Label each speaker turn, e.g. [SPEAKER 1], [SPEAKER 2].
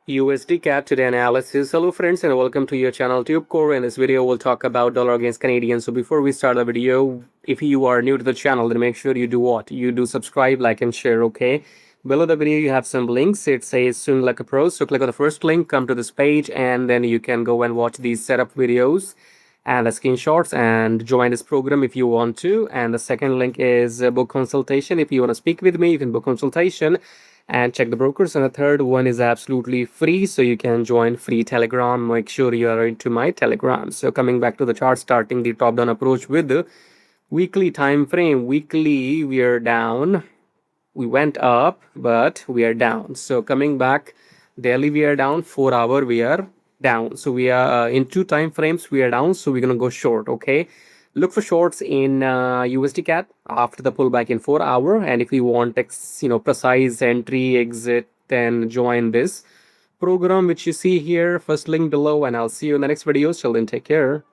[SPEAKER 1] USDCAD today analysis. Hello friends and welcome to your channel TubeCore. In this video we'll talk about dollar against Canadian. So before we start the video, if you are new to the channel, then make sure you do what? You do subscribe, like and share, okay? Below the video you have some links. It says Swing Like a Pro. So click on the first link, come to this page, and then you can go and watch these setup videos and the screenshots and join this program if you want to. And the second link is book consultation. If you want to speak with me, you can book consultation and check the brokers. And the third one is absolutely free, so you can join free Telegram. Make sure you are into my Telegram. So coming back to the chart, starting the top down approach with the weekly time frame. Weekly we are down, we went up but we are down. So coming back, daily we are down, 4 hour we are down. So we are in 2 time frames we are down, so we're gonna go short. Okay, look for shorts in USDCAD after the pullback in 4 hour, and if you want precise entry exit, then join this program which you see here, first link below, and I'll see you in the next video. Till then, take care.